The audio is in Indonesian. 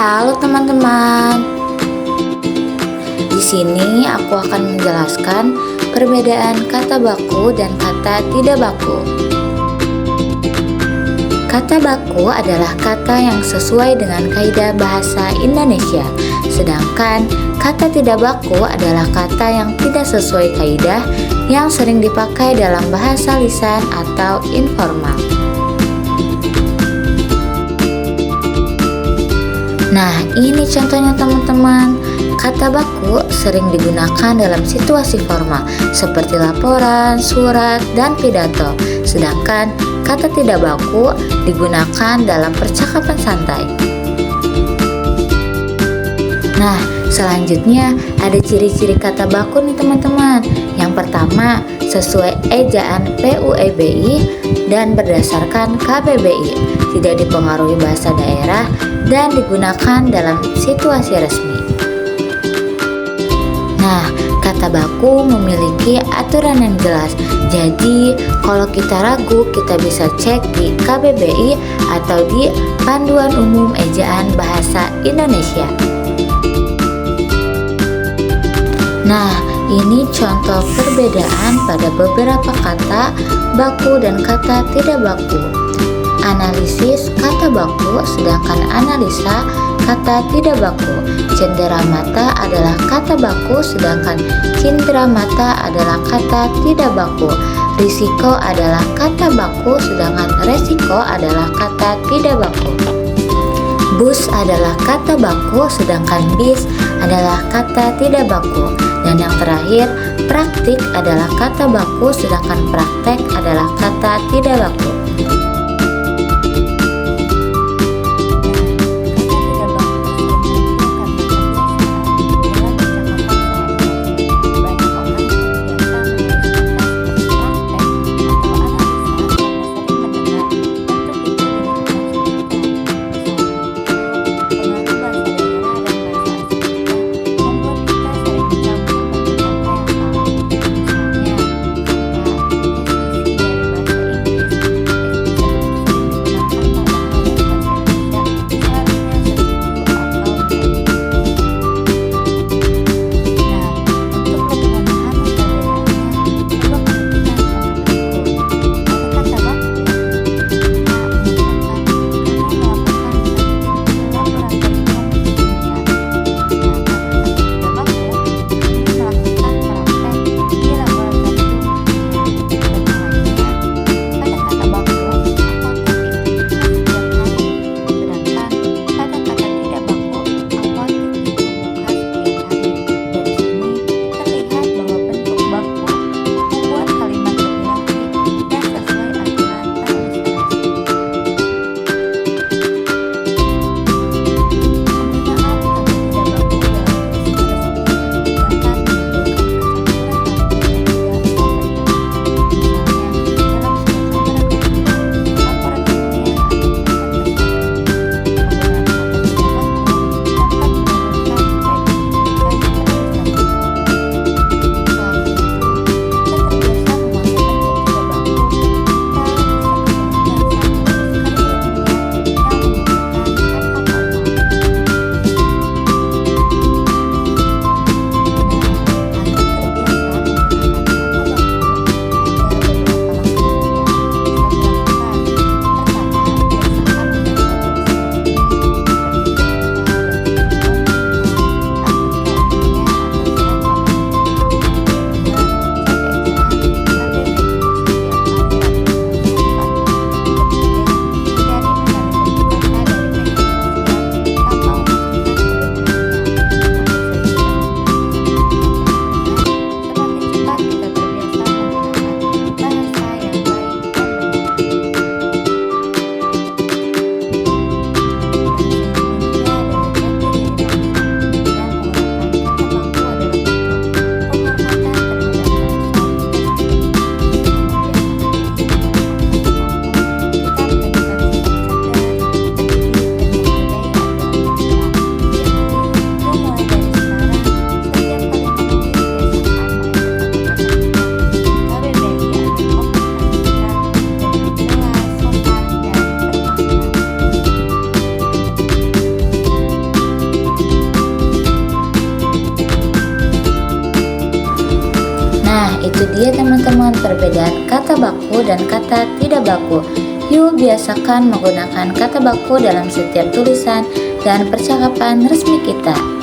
Halo teman-teman. Di sini aku akan menjelaskan perbedaan kata baku dan kata tidak baku. Kata baku adalah kata yang sesuai dengan kaidah bahasa Indonesia, sedangkan kata tidak baku adalah kata yang tidak sesuai kaidah yang sering dipakai dalam bahasa lisan atau informal. Nah, ini contohnya teman-teman. Kata baku sering digunakan dalam situasi formal seperti laporan, surat, dan pidato. Sedangkan kata tidak baku digunakan dalam percakapan santai. Nah, selanjutnya ada ciri-ciri kata baku nih teman-teman. Yang pertama, sesuai ejaan PUEBI dan berdasarkan KBBI, tidak dipengaruhi bahasa daerah dan digunakan dalam situasi resmi. Nah, kata baku memiliki aturan yang jelas. Jadi, kalau kita ragu, kita bisa cek di KBBI atau di Panduan Umum Ejaan Bahasa Indonesia. Nah, ini contoh perbedaan pada beberapa kata baku dan kata tidak baku. Analisis kata baku, sedangkan analisa kata tidak baku. Cendera mata adalah kata baku, sedangkan cindera mata adalah kata tidak baku. Risiko adalah kata baku, sedangkan resiko adalah kata tidak baku. Bus adalah kata baku, sedangkan bis adalah kata tidak baku. Dan yang terakhir, praktik adalah kata baku, sedangkan praktek adalah kata tidak baku. Nah, itu dia teman-teman perbedaan kata baku dan kata tidak baku. Yuk biasakan menggunakan kata baku dalam setiap tulisan dan percakapan resmi kita.